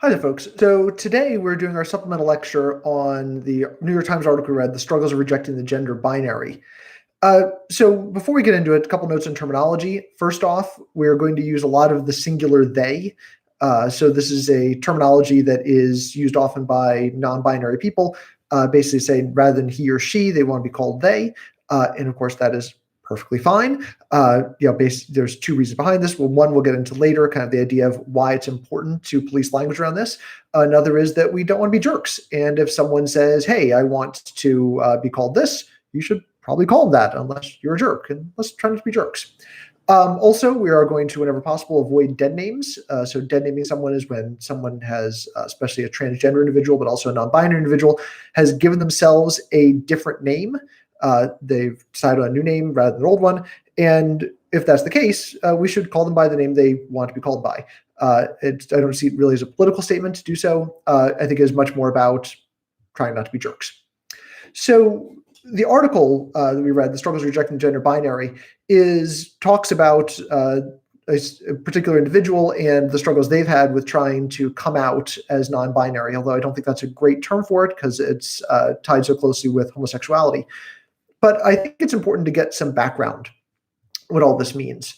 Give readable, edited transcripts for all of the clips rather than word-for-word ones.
Hi there, folks. So today we're doing our supplemental lecture on the New York Times article we read, The Struggles of Rejecting the Gender Binary. So before we get into it, a couple notes on terminology. First off, we're going to use a lot of the singular they. So this is a terminology that is used often by non-binary people, basically saying rather than he or she, they want to be called they. And of course, that is perfectly fine. There's two reasons behind this. Well, one we'll get into later, kind of the idea of why it's important to police language around this. Another is that we don't want to be jerks. And if someone says, hey, I want to be called this, you should probably call them that unless you're a jerk. And let's try not to be jerks. Also, we are going to, whenever possible, avoid dead names. So dead naming someone is when someone has, especially a transgender individual, but also a non-binary individual, has given themselves a different name. They've decided on a new name rather than an old one. And if that's the case, we should call them by the name they want to be called by. I don't see it really as a political statement to do so. I think it is much more about trying not to be jerks. So the article that we read, The Struggles of Rejecting the Gender Binary, talks about a particular individual and the struggles they've had with trying to come out as non-binary, although I don't think that's a great term for it because it's tied so closely with homosexuality. But I think it's important to get some background, what all this means.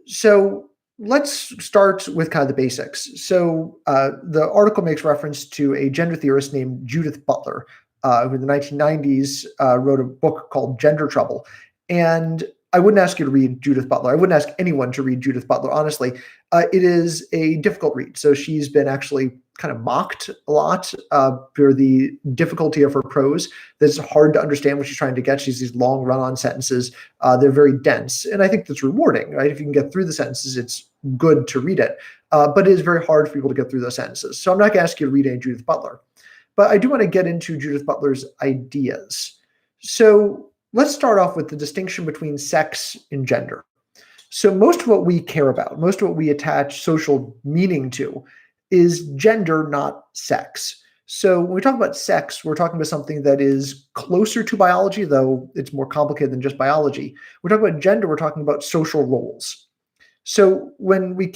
So let's start with kind of the basics. So the article makes reference to a gender theorist named Judith Butler, who in the 1990s wrote a book called Gender Trouble. And I wouldn't ask you to read Judith Butler. I wouldn't ask anyone to read Judith Butler, honestly. It is a difficult read. So she's been actually kind of mocked a lot for the difficulty of her prose. It's hard to understand what she's trying to get. She's these long run-on sentences. They're very dense. And I think that's rewarding, right? If you can get through the sentences, it's good to read it. But it is very hard for people to get through those sentences. So I'm not going to ask you to read any Judith Butler. But I do want to get into Judith Butler's ideas. So let's start off with the distinction between sex and gender. So most of what we care about, most of what we attach social meaning to is gender, not sex. So when we talk about sex, we're talking about something that is closer to biology, though it's more complicated than just biology. We're talking about gender, we're talking about social roles. So when we're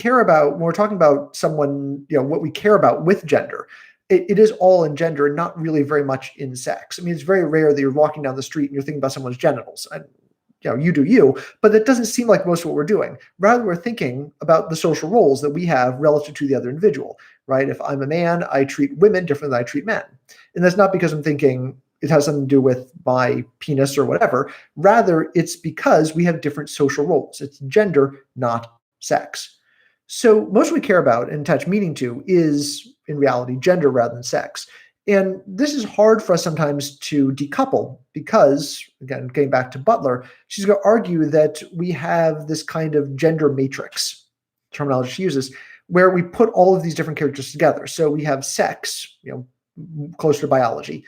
talking about someone, what we care about with gender, it is all in gender and not really very much in sex. I mean, it's very rare that you're walking down the street and you're thinking about someone's genitals. And, you do you, but that doesn't seem like most of what we're doing. Rather, we're thinking about the social roles that we have relative to the other individual, right? If I'm a man, I treat women different than I treat men. And that's not because I'm thinking it has something to do with my penis or whatever. Rather, it's because we have different social roles. It's gender, not sex. So most we care about and attach meaning to is, in reality, gender rather than sex. And this is hard for us sometimes to decouple because, again, getting back to Butler, she's going to argue that we have this kind of gender matrix, terminology she uses, where we put all of these different characters together. So we have sex, closer to biology.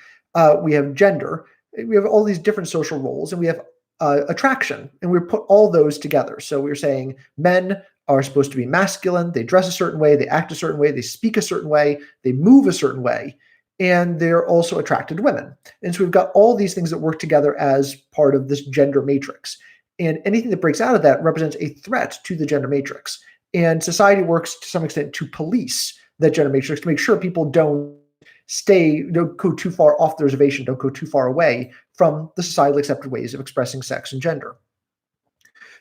We have gender. We have all these different social roles, and we have attraction, and we put all those together. So we're saying men are supposed to be masculine. They dress a certain way. They act a certain way. They speak a certain way. They move a certain way. And they're also attracted to women. And so we've got all these things that work together as part of this gender matrix. And anything that breaks out of that represents a threat to the gender matrix. And society works to some extent to police that gender matrix to make sure people don't go too far off the reservation, don't go too far away from the societally accepted ways of expressing sex and gender.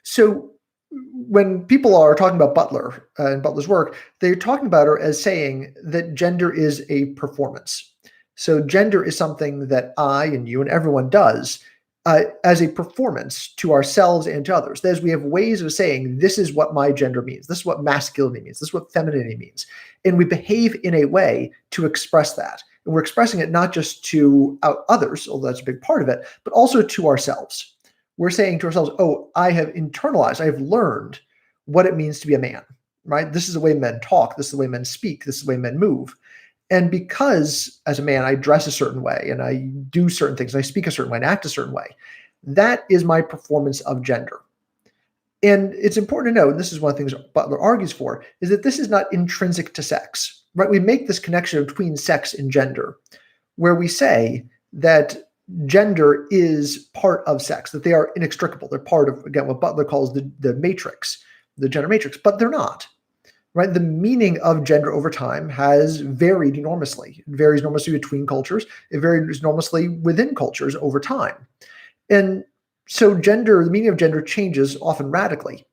So when people are talking about Butler and Butler's work, they're talking about her as saying that gender is a performance. So gender is something that I and you and everyone does as a performance to ourselves and to others. That is, we have ways of saying, this is what my gender means. This is what masculinity means. This is what femininity means. And we behave in a way to express that. And we're expressing it not just to others, although that's a big part of it, but also to ourselves. We're saying to ourselves, oh, I have internalized, I have learned what it means to be a man, right? This is the way men talk. This is the way men speak. This is the way men move. And because as a man, I dress a certain way and I do certain things, and I speak a certain way and act a certain way, that is my performance of gender. And it's important to know, and this is one of the things Butler argues for, is that this is not intrinsic to sex, right? We make this connection between sex and gender, where we say that gender is part of sex, that they are inextricable. They're part of, again, what Butler calls the matrix, the gender matrix, but they're not. right? The meaning of gender over time has varied enormously. It varies enormously between cultures. It varies enormously within cultures over time. And so the meaning of gender changes often radically.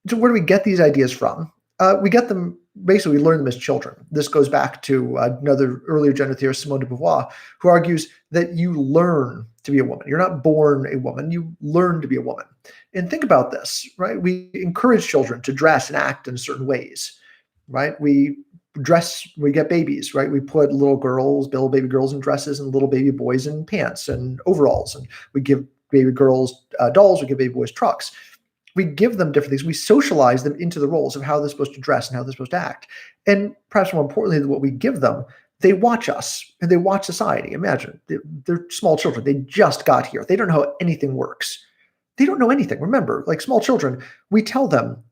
So where do we get these ideas from? We get them, basically, we learn them as children. This goes back to another earlier gender theorist, Simone de Beauvoir, who argues that you learn to be a woman. You're not born a woman, you learn to be a woman. And think about this, right? We encourage children to dress and act in certain ways, right? We get babies, right? We put little baby girls in dresses and little baby boys in pants and overalls. And we give baby girls dolls, we give baby boys trucks. We give them different things. We socialize them into the roles of how they're supposed to dress and how they're supposed to act. And perhaps more importantly than what we give them, they watch us and they watch society. Imagine they're small children. They just got here. They don't know how anything works. They don't know anything. Remember, like small children, we tell them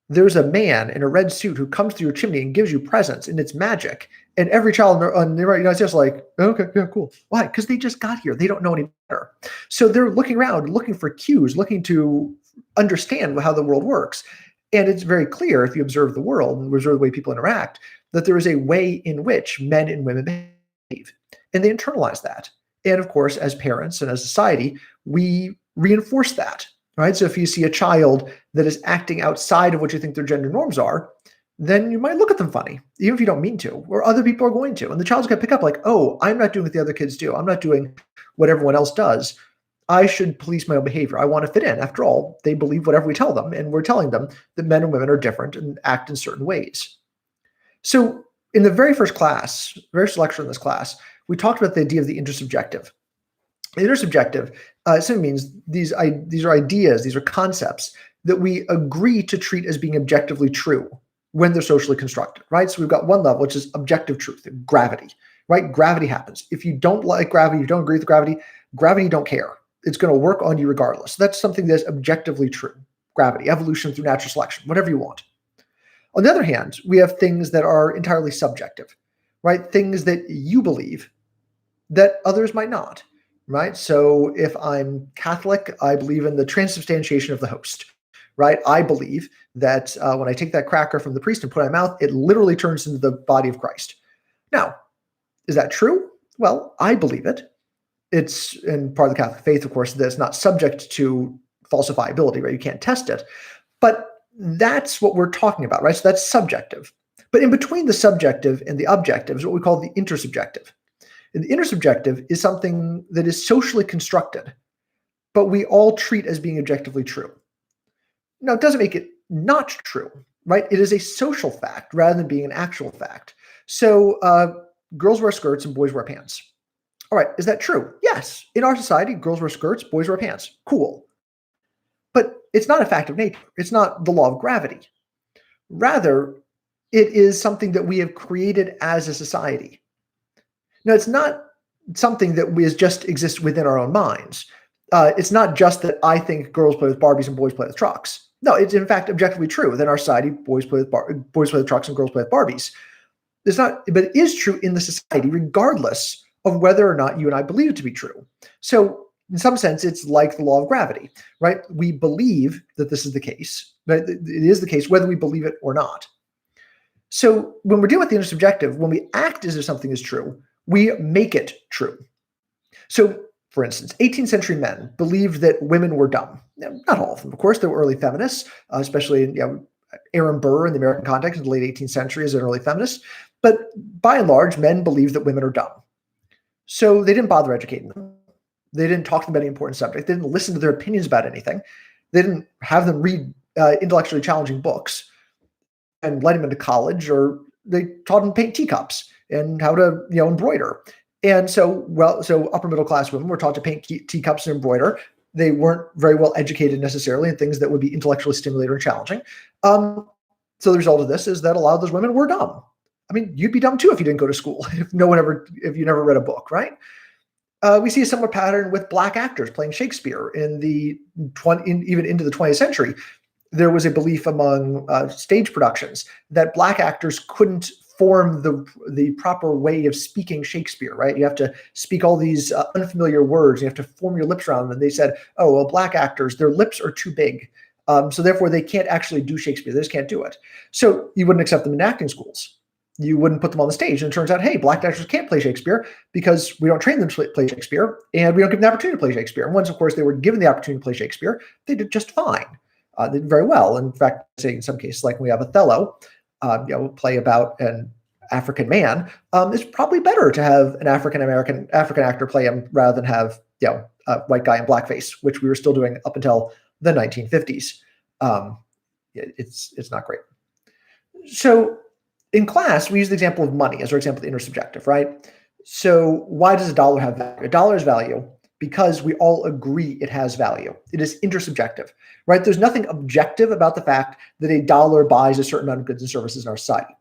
there's a man in a red suit who comes through your chimney and gives you presents, and it's magic. And every child on the right, it's just like, okay, yeah, cool. Why? Because they just got here. They don't know any better. So they're looking around, looking for cues, looking to understand how the world works. And it's very clear, if you observe the world and observe the way people interact, that there is a way in which men and women behave. And they internalize that. And of course, as parents and as society, we reinforce that. Right? So if you see a child that is acting outside of what you think their gender norms are, then you might look at them funny, even if you don't mean to, or other people are going to. And the child's going to pick up like, oh, I'm not doing what the other kids do. I'm not doing what everyone else does. I should police my own behavior. I want to fit in. After all, they believe whatever we tell them, and we're telling them that men and women are different and act in certain ways. So in the very first lecture in this class, we talked about the idea of the intersubjective. The intersubjective simply means these are ideas, these are concepts that we agree to treat as being objectively true when they're socially constructed, right? So we've got one level, which is objective truth, gravity, right? Gravity happens. If you don't like gravity, you don't agree with gravity, you don't care. It's going to work on you regardless. That's something that's objectively true. Gravity, evolution through natural selection, whatever you want. On the other hand, we have things that are entirely subjective, right? Things that you believe that others might not. Right? So if I'm Catholic, I believe in the transubstantiation of the host, right? I believe that when I take that cracker from the priest and put it in my mouth, it literally turns into the body of Christ. Now, is that true? Well, I believe it. It's in part of the Catholic faith, of course, that it's not subject to falsifiability, right? You can't test it. But that's what we're talking about, right? So that's subjective. But in between the subjective and the objective is what we call the intersubjective. And the intersubjective is something that is socially constructed, but we all treat as being objectively true. Now, it doesn't make it not true, right? It is a social fact rather than being an actual fact. So girls wear skirts and boys wear pants. All right, is that true? Yes. In our society, girls wear skirts, boys wear pants. Cool. But it's not a fact of nature. It's not the law of gravity. Rather, it is something that we have created as a society. Now, it's not something that just exists within our own minds. It's not just that I think girls play with Barbies and boys play with trucks. No, it's in fact objectively true. Within our society, boys play with trucks and girls play with Barbies. But it is true in the society, regardless of whether or not you and I believe it to be true. So in some sense, it's like the law of gravity, right? We believe that this is the case, but it is the case whether we believe it or not. So when we're dealing with the intersubjective, when we act as if something is true, we make it true. So, for instance, 18th century men believed that women were dumb. Now, not all of them, of course. There were early feminists, especially Aaron Burr in the American context in the late 18th century as an early feminist. But by and large, men believed that women are dumb. So they didn't bother educating them. They didn't talk to them about any important subject. They didn't listen to their opinions about anything. They didn't have them read intellectually challenging books and let them into college, or they taught them to paint teacups and how to embroider. And so upper middle class women were taught to paint teacups and embroider. They weren't very well educated necessarily in things that would be intellectually stimulating or challenging. So the result of this is that a lot of those women were dumb. I mean, you'd be dumb too if you didn't go to school, if you never read a book, right? We see a similar pattern with black actors playing Shakespeare even into the 20th century. There was a belief among stage productions that black actors couldn't form the proper way of speaking Shakespeare, right? You have to speak all these unfamiliar words. You have to form your lips around them. And they said, oh, well, black actors, their lips are too big. So therefore, they can't actually do Shakespeare. They just can't do it. So you wouldn't accept them in acting schools. You wouldn't put them on the stage. And it turns out, hey, black actors can't play Shakespeare because we don't train them to play Shakespeare, and we don't give them the opportunity to play Shakespeare. And once, of course, they were given the opportunity to play Shakespeare, they did just fine. They did very well. In fact, say in some cases, like when we have Othello, play about an African man, it's probably better to have an African actor play him rather than have a white guy in blackface, which we were still doing up until the 1950s. It's not great. So in class, we use the example of money as our example of the intersubjective, right? So why does a dollar have value? A dollar has value because we all agree it has value. It is intersubjective, right? There's nothing objective about the fact that a dollar buys a certain amount of goods and services in our society.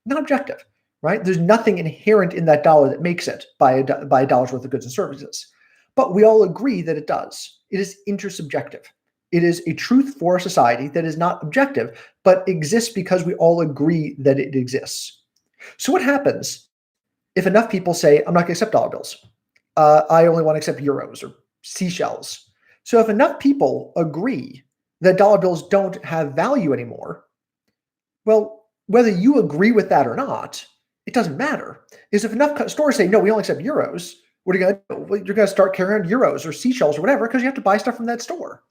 Not objective, right? There's nothing inherent in that dollar that makes it buy a dollar's worth of goods and services. But we all agree that it does. It is intersubjective. It is a truth for society that is not objective, but exists because we all agree that it exists. So what happens if enough people say, I'm not going to accept dollar bills. I only want to accept euros or seashells. So if enough people agree that dollar bills don't have value anymore, well, whether you agree with that or not, it doesn't matter. Because if enough stores say, no, we only accept euros, what are you going to do? Well, you're going to start carrying around euros or seashells or whatever because you have to buy stuff from that store.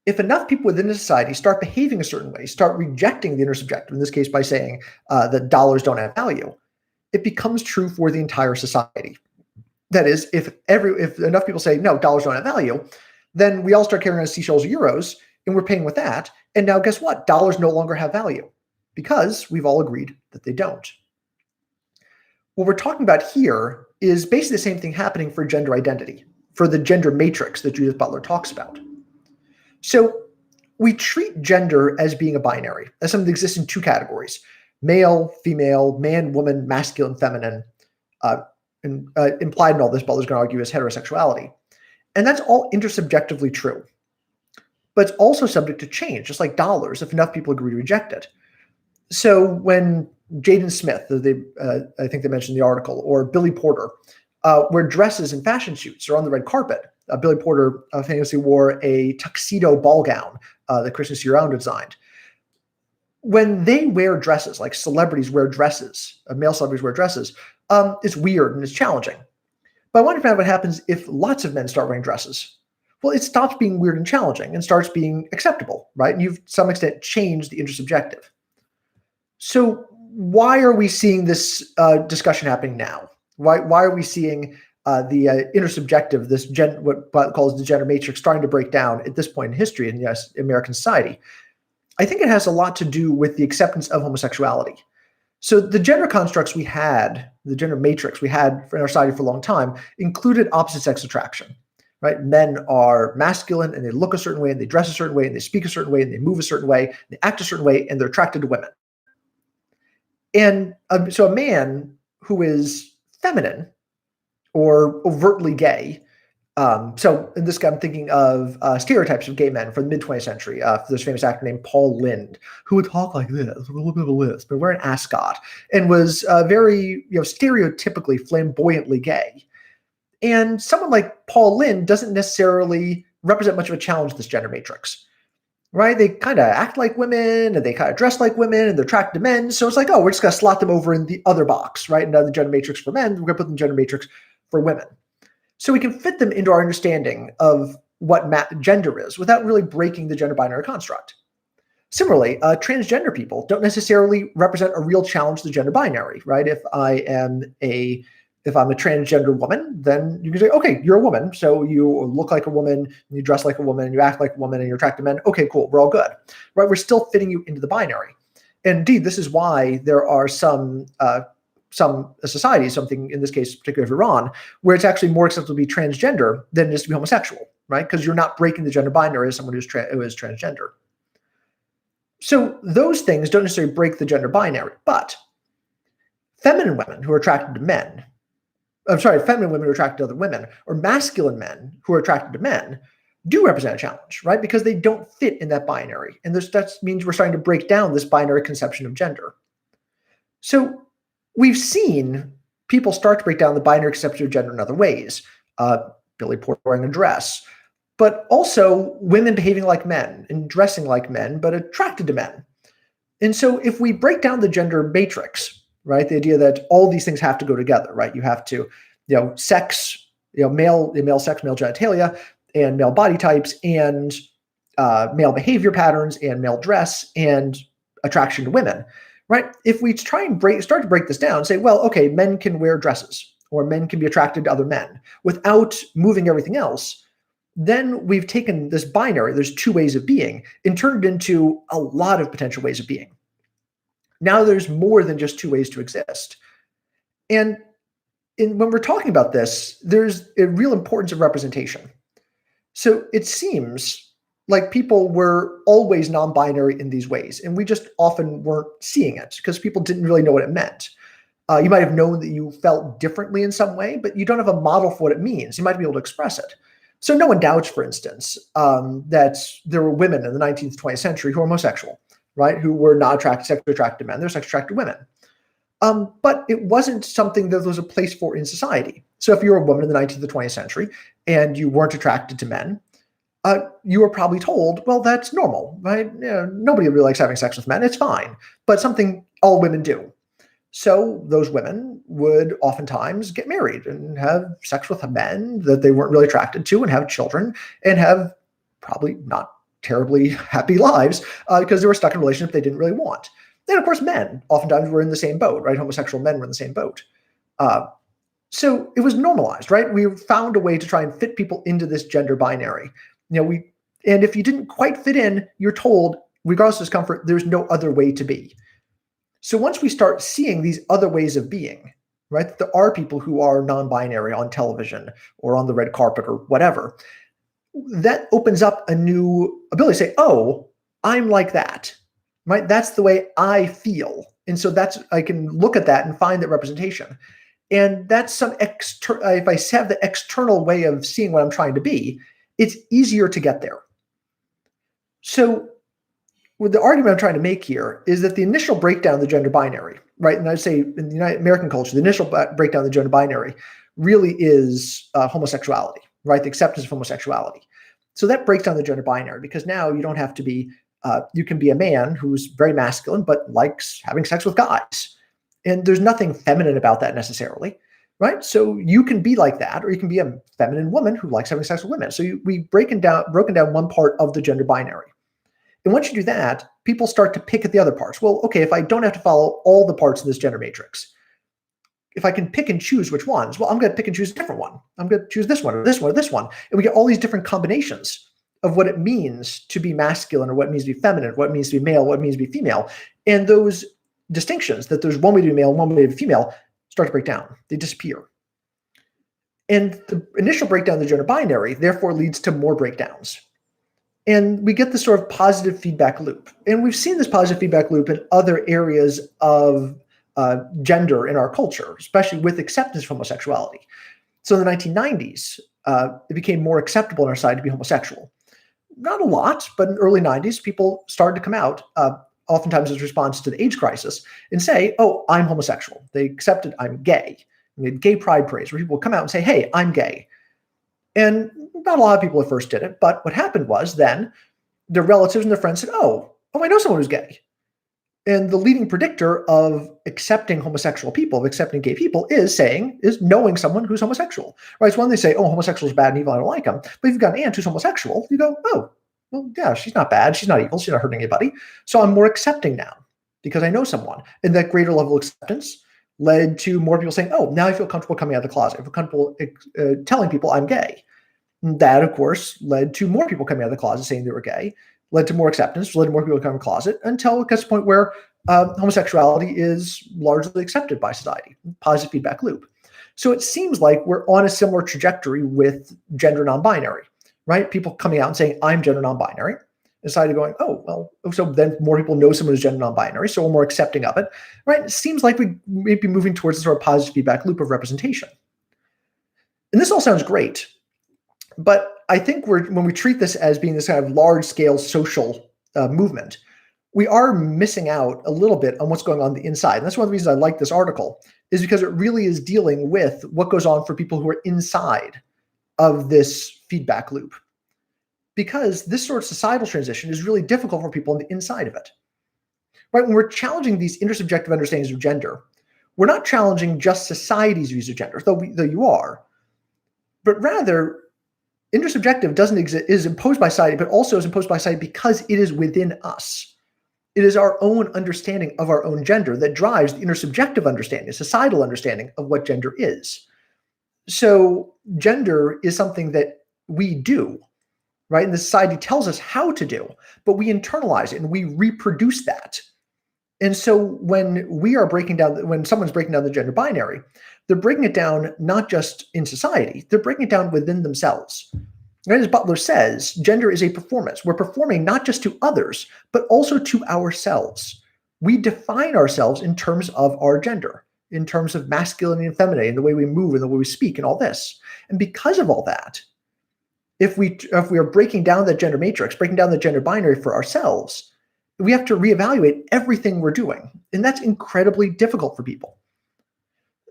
If enough people within a society start behaving a certain way, start rejecting the intersubjective, in this case by saying that dollars don't have value, it becomes true for the entire society. That is, if enough people say, no, dollars don't have value, then we all start carrying around seashells or euros, and we're paying with that. And now guess what? Dollars no longer have value because we've all agreed that they don't. What we're talking about here is basically the same thing happening for gender identity, for the gender matrix that Judith Butler talks about. So we treat gender as being a binary, as something that exists in two categories: male, female, man, woman, masculine, feminine. Implied in all this, Butler's going to argue, is heterosexuality. And that's all intersubjectively true. But it's also subject to change, just like dollars, if enough people agree to reject it. So when Jaden Smith, I think they mentioned in the article, or Billy Porter, wear dresses and fashion shoots or on the red carpet. Billy Porter famously wore a tuxedo ball gown that Kristen Sierra designed. When they wear dresses, like celebrities wear dresses, male celebrities wear dresses, it's weird and it's challenging. But I wonder what happens if lots of men start wearing dresses. Well, it stops being weird and challenging and starts being acceptable, right? And you've, to some extent, changed the intersubjective. So why are we seeing this discussion happening now? Why are we seeing the intersubjective, this what Butler calls the gender matrix, starting to break down at this point in history in American society? I think it has a lot to do with the acceptance of homosexuality. So the gender constructs we had, the gender matrix we had in our society for a long time, included opposite sex attraction, right? Men are masculine and they look a certain way and they dress a certain way and they speak a certain way and they move a certain way, and they act a certain way, and they're attracted to women. And so a man who is feminine or overtly gay, so in this guy, I'm thinking of stereotypes of gay men from the mid-20th century. There's a famous actor named Paul Lynde who would talk like this, with a little bit of a lisp, but wear an ascot, and was very, stereotypically flamboyantly gay. And someone like Paul Lynde doesn't necessarily represent much of a challenge to this gender matrix, right? They kind of act like women, and they kind of dress like women, and they're attracted to men. So it's like, oh, we're just going to slot them over in the other box, right? Now the gender matrix for men, we're going to put them in the gender matrix for women. So we can fit them into our understanding of what gender is without really breaking the gender binary construct. Similarly, transgender people don't necessarily represent a real challenge to the gender binary, right? If I'm a transgender woman, then you can say, okay, you're a woman, so you look like a woman, and you dress like a woman, and you act like a woman, and you're attracted to men. Okay, cool, we're all good, right? We're still fitting you into the binary. And indeed, this is why there are some societies, something in this case, particularly of Iran, where it's actually more acceptable to be transgender than it is to be homosexual, right? Because you're not breaking the gender binary as someone who is transgender. So those things don't necessarily break the gender binary, but feminine women who are attracted to men, feminine women who are attracted to other women, or masculine men who are attracted to men, do represent a challenge, right? Because they don't fit in that binary. And that means we're starting to break down this binary conception of gender. So we've seen people start to break down the binary conception of gender in other ways. Billy Porter wearing a dress, but also women behaving like men and dressing like men, but attracted to men. And so if we break down the gender matrix, right, the idea that all these things have to go together, right? You have to, sex, male sex, male genitalia, and male body types, and male behavior patterns, and male dress, and attraction to women, right? If we try and start to break this down, say, well, okay, men can wear dresses, or men can be attracted to other men without moving everything else, then we've taken this binary, there's two ways of being, and turned it into a lot of potential ways of being. Now there's more than just two ways to exist. And when we're talking about this, there's a real importance of representation. So it seems like people were always non-binary in these ways, and we just often weren't seeing it because people didn't really know what it meant. You might have known that you felt differently in some way, but you don't have a model for what it means. You might be able to express it. So no one doubts, for instance, that there were women in the 19th, 20th century who were homosexual, right? Who were not sexually attracted to men. They're sexually attracted to women. But it wasn't something that there was a place for in society. So if you were a woman in the 19th or 20th century and you weren't attracted to men, you were probably told, well, that's normal, right? Nobody really likes having sex with men. It's fine, but something all women do. So those women would oftentimes get married and have sex with men that they weren't really attracted to and have children and have probably not terribly happy lives because they were stuck in a relationship they didn't really want. Then, of course, men oftentimes were in the same boat, right? Homosexual men were in the same boat. So it was normalized, right? We found a way to try and fit people into this gender binary. And if you didn't quite fit in, you're told, regardless of discomfort, there's no other way to be. So once we start seeing these other ways of being, right, there are people who are non-binary on television or on the red carpet or whatever, that opens up a new ability to say, oh, I'm like that, right? That's the way I feel. And so I can look at that and find that representation. And that's if I have the external way of seeing what I'm trying to be, it's easier to get there. So the argument I'm trying to make here is that the initial breakdown of the gender binary, right? And I'd say in the American culture, the initial breakdown of the gender binary really is homosexuality, right? The acceptance of homosexuality. So that breaks down the gender binary because now you don't have to be, you can be a man who's very masculine, but likes having sex with guys. And there's nothing feminine about that necessarily, right? So you can be like that, or you can be a feminine woman who likes having sex with women. So we've broken down one part of the gender binary. And once you do that, people start to pick at the other parts. Well, okay, if I don't have to follow all the parts of this gender matrix, if I can pick and choose which ones, well, I'm going to pick and choose a different one. I'm going to choose this one or this one or this one. And we get all these different combinations of what it means to be masculine or what it means to be feminine, what it means to be male, what it means to be female. And those distinctions, that there's one way to be male and one way to be female, start to break down. They disappear. And the initial breakdown of the gender binary, therefore, leads to more breakdowns. And we get this sort of positive feedback loop. And we've seen this positive feedback loop in other areas of gender in our culture, especially with acceptance of homosexuality. So in the 1990s, it became more acceptable in our society to be homosexual. Not a lot, but in the early 90s, people started to come out, oftentimes as a response to the AIDS crisis, and say, oh, I'm homosexual. They accepted I'm gay. We had gay pride parades where people would come out and say, hey, I'm gay. And not a lot of people at first did it, but what happened was then their relatives and their friends said, oh, I know someone who's gay. And the leading predictor of accepting homosexual people, of accepting gay people, is knowing someone who's homosexual, right? So when they say, oh, homosexual is bad and evil, I don't like them. But if you've got an aunt who's homosexual, you go, oh, well, yeah, she's not bad. She's not evil. She's not hurting anybody. So I'm more accepting now because I know someone. And that greater level of acceptance led to more people saying, oh, now I feel comfortable coming out of the closet. I feel comfortable telling people I'm gay. And that, of course, led to more people coming out of the closet saying they were gay, led to more acceptance, led to more people coming out of the closet, until it gets to the point where homosexuality is largely accepted by society. Positive feedback loop. So it seems like we're on a similar trajectory with gender non-binary, right? People coming out and saying, I'm gender non-binary. Society going, oh, well, so then more people know someone who's gender non-binary, so we're more accepting of it, right? It seems like we may be moving towards a sort of positive feedback loop of representation. And this all sounds great, but I think when we treat this as being this kind of large-scale social movement, we are missing out a little bit on what's going on the inside. And that's one of the reasons I like this article, is because it really is dealing with what goes on for people who are inside of this feedback loop. because this sort of societal transition is really difficult for people on the inside of it. Right? When we're challenging these intersubjective understandings of gender, we're not challenging just society's views of gender, though you are, but rather intersubjective doesn't exist, is imposed by society, but also is imposed by society because it is within us. It is our own understanding of our own gender that drives the intersubjective understanding, societal understanding of what gender is. So gender is something that we do, right? And the society tells us how to do, but we internalize it and we reproduce that. And so when someone's breaking down the gender binary, they're breaking it down not just in society, they're breaking it down within themselves. And as Butler says, gender is a performance. We're performing not just to others, but also to ourselves. We define ourselves in terms of our gender, in terms of masculinity and femininity, and the way we move and the way we speak and all this. And because of all that, if we are breaking down the gender matrix, breaking down the gender binary for ourselves, we have to reevaluate everything we're doing. And that's incredibly difficult for people.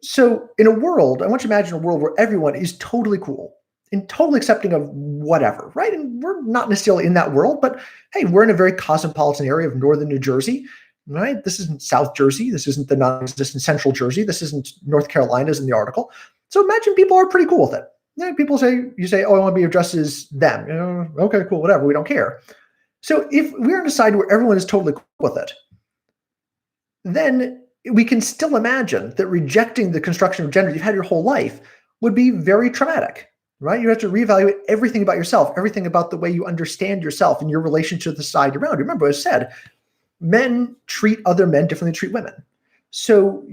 So in a world, I want you to imagine a world where everyone is totally cool and totally accepting of whatever, right? And we're not necessarily in that world, but hey, we're in a very cosmopolitan area of northern New Jersey, right? This isn't South Jersey. This isn't the non-existent Central Jersey. This isn't North Carolina as in the article. So imagine people are pretty cool with it. People you say, oh, I want to be addressed as them. Okay, cool, whatever. We don't care. So if we're in a society where everyone is totally cool with it, then we can still imagine that rejecting the construction of gender you've had your whole life would be very traumatic, right? You have to reevaluate everything about yourself, everything about the way you understand yourself and your relationship to the society around you. Remember, as I said, men treat other men differently than treat women. So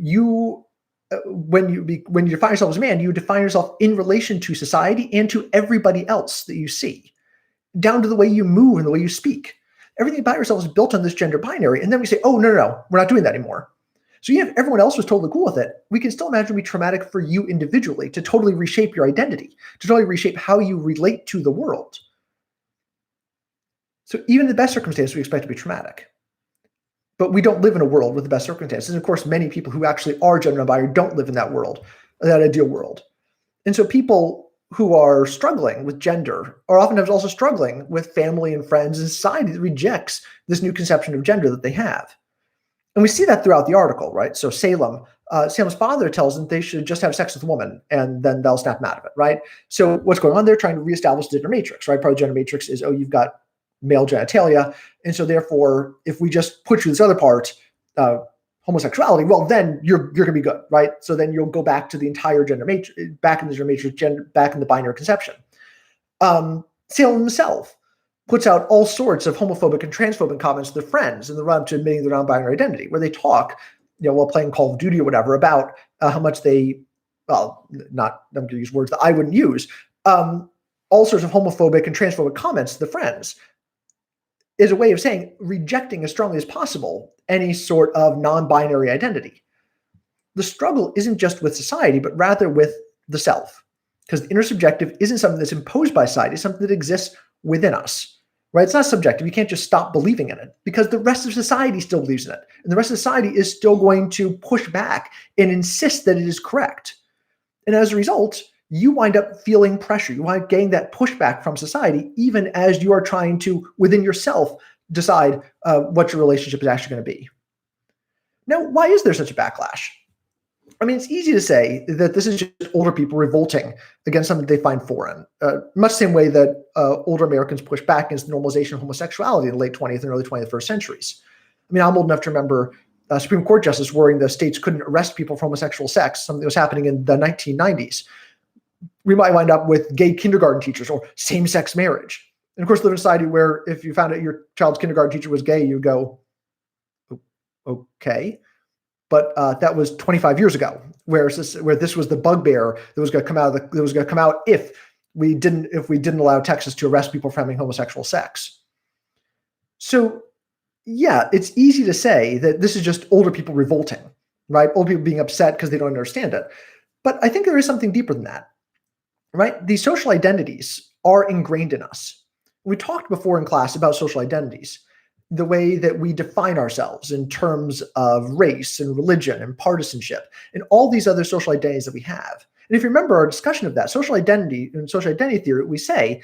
when you define yourself as a man, you define yourself in relation to society and to everybody else that you see, down to the way you move and the way you speak. Everything about yourself is built on this gender binary. And then we say, oh, no, we're not doing that anymore. So even if everyone else was totally cool with it, we can still imagine it would be traumatic for you individually to totally reshape your identity, to totally reshape how you relate to the world. So even in the best circumstances, we expect it to be traumatic. But we don't live in a world with the best circumstances. And of course, many people who actually are gender non-binary don't live in that world, that ideal world. And so people who are struggling with gender are oftentimes also struggling with family and friends and society that rejects this new conception of gender that they have. And we see that throughout the article, right? So Salem's father tells them they should just have sex with a woman and then they'll snap them out of it, right? So what's going on? They're trying to reestablish the gender matrix, right? Part of the gender matrix is, oh, you've got male genitalia. And so therefore, if we just put you this other part, homosexuality, well, then you're going to be good, right? So then you'll go back to the entire gender matrix, back in the gender matrix, back in the binary conception. Salem himself puts out all sorts of homophobic and transphobic comments to their friends in the run to admitting their non-binary identity, where they talk, while playing Call of Duty or whatever, about how much I'm going to use words that I wouldn't use, all sorts of homophobic and transphobic comments to the friends is a way of saying rejecting as strongly as possible any sort of non-binary identity. The struggle isn't just with society, but rather with the self, because the intersubjective isn't something that's imposed by society, it's something that exists within us, right? It's not subjective. You can't just stop believing in it because the rest of society still believes in it. And the rest of society is still going to push back and insist that it is correct. And as a result, you wind up feeling pressure. You wind up getting that pushback from society, even as you are trying to, within yourself, decide what your relationship is actually going to be. Now, why is there such a backlash? I mean, it's easy to say that this is just older people revolting against something they find foreign, much the same way that older Americans push back against the normalization of homosexuality in the late 20th and early 21st centuries. I mean, I'm old enough to remember Supreme Court justice worrying the states couldn't arrest people for homosexual sex, something that was happening in the 1990s. We might wind up with gay kindergarten teachers or same-sex marriage. And of course, live in a society where if you found out your child's kindergarten teacher was gay, you'd go, okay. But that was 25 years ago, where this was the bugbear that was going to come out if we didn't allow Texas to arrest people for having homosexual sex. So yeah, it's easy to say that this is just older people revolting, right? Old people being upset because they don't understand it. But I think there is something deeper than that, right? These social identities are ingrained in us. We talked before in class about social identities, the way that we define ourselves in terms of race and religion and partisanship and all these other social identities that we have. And if you remember our discussion of that, social identity and social identity theory, we say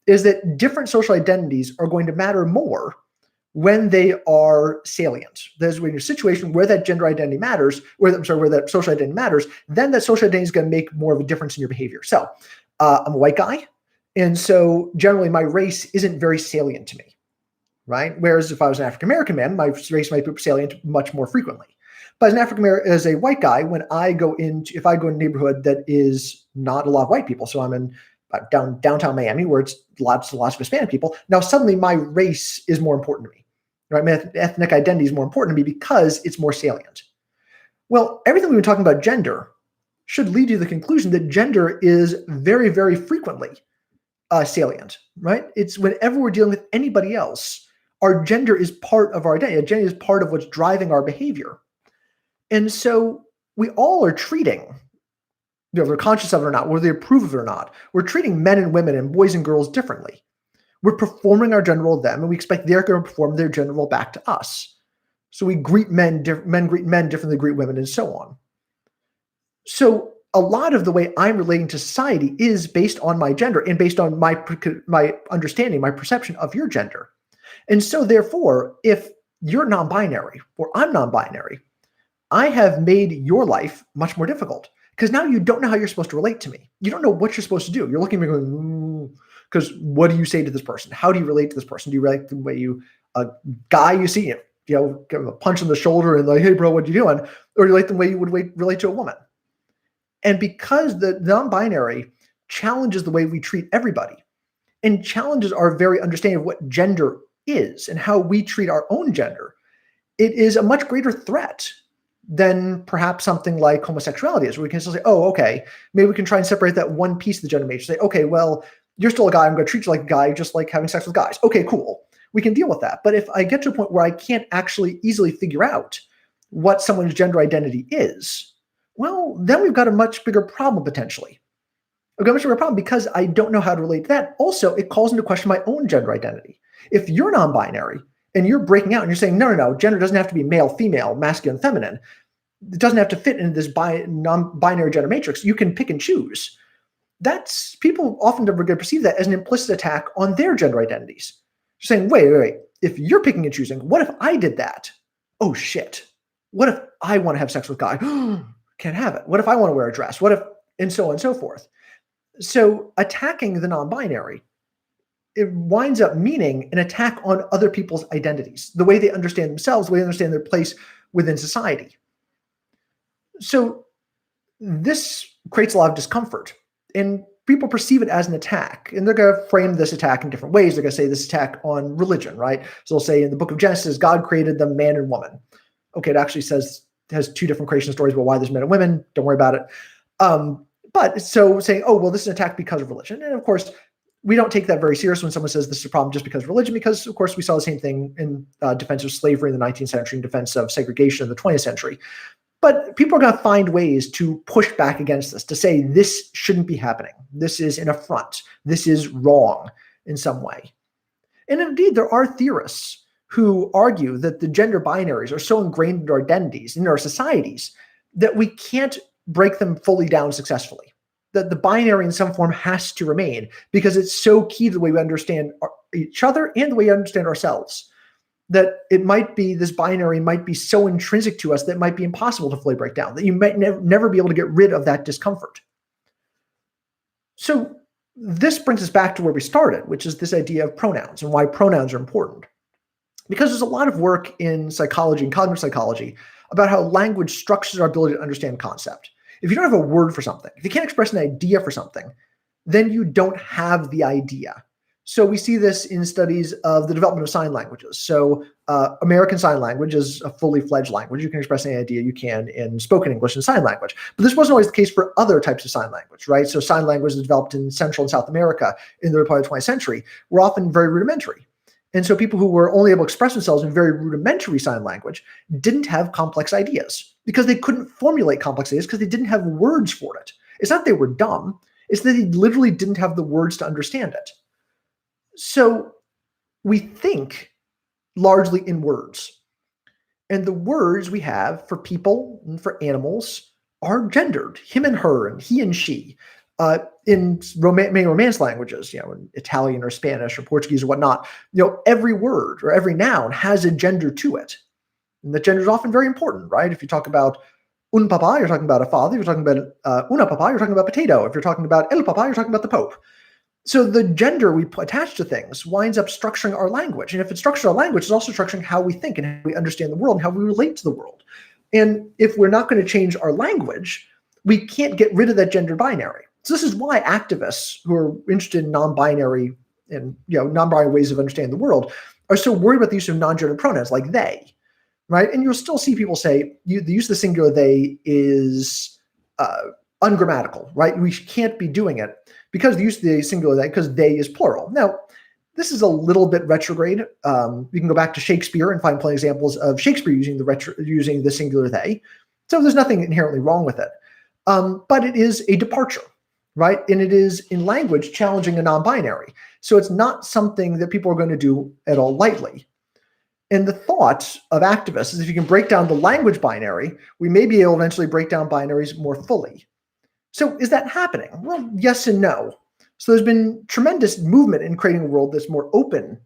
is that different social identities are going to matter more when they are salient. That is, when you're in a situation where that gender identity matters, where that social identity matters, then that social identity is going to make more of a difference in your behavior. So I'm a white guy, and so generally my race isn't very salient to me, right? Whereas if I was an African American man, my race might be salient much more frequently. But as an African American, as a white guy, if I go in a neighborhood that is not a lot of white people, so I'm in downtown Miami, where it's lots of Hispanic people. Now suddenly my race is more important to me, right? My ethnic identity is more important to me because it's more salient. Well, everything we've been talking about gender should lead you to the conclusion that gender is very, very frequently salient, right? It's whenever we're dealing with anybody else, our gender is part of our identity. Gender is part of what's driving our behavior. And so we all are treating, whether they're conscious of it or not, whether they approve of it or not, we're treating men and women and boys and girls differently. We're performing our gender role to them, and we expect they're going to perform their gender role back to us. So we greet men greet men differently than greet women, and so on. So a lot of the way I'm relating to society is based on my gender and based on my understanding, my perception of your gender. And so therefore, if you're non-binary or I'm non-binary, I have made your life much more difficult. Because now you don't know how you're supposed to relate to me. You don't know what you're supposed to do. You're looking at me going, because what do you say to this person? How do you relate to this person? Do you relate the way a guy you see, give him a punch in the shoulder and like, hey bro, what you doing? Or you relate the way you would relate to a woman. And because the non-binary challenges the way we treat everybody and challenges our very understanding of what gender is and how we treat our own gender, it is a much greater threat than perhaps something like homosexuality is, where we can still say, oh, okay, maybe we can try and separate that one piece of the gender matrix. Say, okay, well, you're still a guy. I'm going to treat you like a guy, just like having sex with guys. Okay, cool. We can deal with that. But if I get to a point where I can't actually easily figure out what someone's gender identity is, well, then we've got a much bigger problem potentially. We've got a much bigger problem because I don't know how to relate to that. Also, it calls into question my own gender identity. If you're non-binary and you're breaking out and you're saying, no, gender doesn't have to be male, female, masculine, feminine. It doesn't have to fit into this non-binary gender matrix. You can pick and choose. That's people often are going to perceive that as an implicit attack on their gender identities. You're saying, wait. If you're picking and choosing, what if I did that? Oh shit. What if I want to have sex with a guy? Can't have it. What if I want to wear a dress? What if, and so on and so forth. So attacking the non-binary, it winds up meaning an attack on other people's identities, the way they understand themselves, the way they understand their place within society. So this creates a lot of discomfort, and people perceive it as an attack, and they're going to frame this attack in different ways. They're going to say this attack on religion, right? So they'll say in the book of Genesis, God created them man and woman. Okay, it actually has two different creation stories about why there's men and women. Don't worry about it. But so saying, oh, well, this is an attack because of religion. And of course, we don't take that very serious when someone says this is a problem just because of religion, because of course we saw the same thing in defense of slavery in the 19th century and defense of segregation in the 20th century. But people are going to find ways to push back against this, to say this shouldn't be happening. This is an affront. This is wrong in some way. And indeed, there are theorists who argue that the gender binaries are so ingrained in our identities, in our societies, that we can't break them fully down successfully. That the binary in some form has to remain because it's so key to the way we understand each other and the way we understand ourselves. That it might be, this binary might be so intrinsic to us that it might be impossible to fully break down, that you might never be able to get rid of that discomfort. So this brings us back to where we started, which is this idea of pronouns and why pronouns are important. Because there's a lot of work in psychology and cognitive psychology about how language structures our ability to understand concept. If you don't have a word for something, if you can't express an idea for something, then you don't have the idea. So we see this in studies of the development of sign languages. So American Sign Language is a fully fledged language. You can express any idea you can in spoken English and sign language. But this wasn't always the case for other types of sign language, right? So sign language that developed in Central and South America in the early part of the 20th century were often very rudimentary. And so people who were only able to express themselves in very rudimentary sign language didn't have complex ideas because they couldn't formulate complex ideas because they didn't have words for it. It's not they were dumb. It's that they literally didn't have the words to understand it. So we think largely in words. And the words we have for people and for animals are gendered, him and her, and he and she. In many Romance languages, in Italian or Spanish or Portuguese or whatnot, every word or every noun has a gender to it. And the gender is often very important, right? If you talk about un papa, you're talking about a father. If you're talking about una papa, you're talking about potato. If you're talking about el papa, you're talking about the Pope. So the gender we attach to things winds up structuring our language. And if it structures our language, it's also structuring how we think and how we understand the world and how we relate to the world. And if we're not going to change our language, we can't get rid of that gender binary. So this is why activists who are interested in non-binary and non-binary ways of understanding the world are so worried about the use of non-gender pronouns like they, right? And you'll still see people say the use of the singular they is ungrammatical, right? We can't be doing it because the use of the singular they, because they is plural. Now, this is a little bit retrograde. You can go back to Shakespeare and find plenty of examples of Shakespeare using the singular they. So there's nothing inherently wrong with it. But it is a departure, right? And it is in language challenging a non-binary. So it's not something that people are going to do at all lightly. And the thought of activists is if you can break down the language binary, we may be able to eventually break down binaries more fully. So is that happening? Well, yes and no. So there's been tremendous movement in creating a world that's more open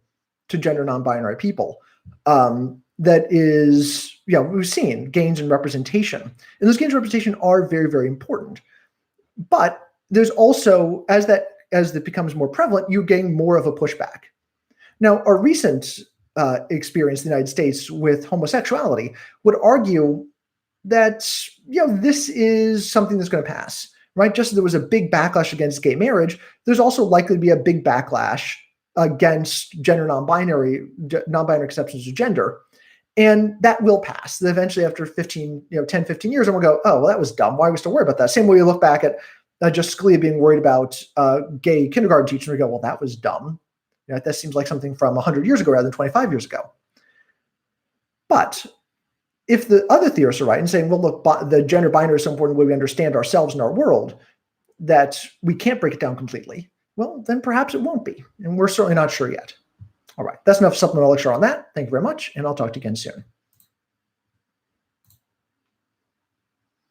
to gender non-binary people. That is, we've seen gains in representation. And those gains in representation are very, very important. But there's also, as that becomes more prevalent, you gain more of a pushback. Now, our recent experience in the United States with homosexuality would argue that, this is something that's going to pass, right? Just as there was a big backlash against gay marriage, there's also likely to be a big backlash against gender non-binary exceptions to gender. And that will pass. Eventually, after 10, 15 years, and we'll go, oh, well, that was dumb. Why are we still worried about that? Same way you look back at just Scalia being worried about gay kindergarten teachers, and we go, well, that was dumb. That seems like something from 100 years ago rather than 25 years ago. But if the other theorists are right in saying, well, look, the gender binary is so important the way we understand ourselves and our world that we can't break it down completely, well, then perhaps it won't be. And we're certainly not sure yet. All right, that's enough supplemental lecture on that. Thank you very much, and I'll talk to you again soon.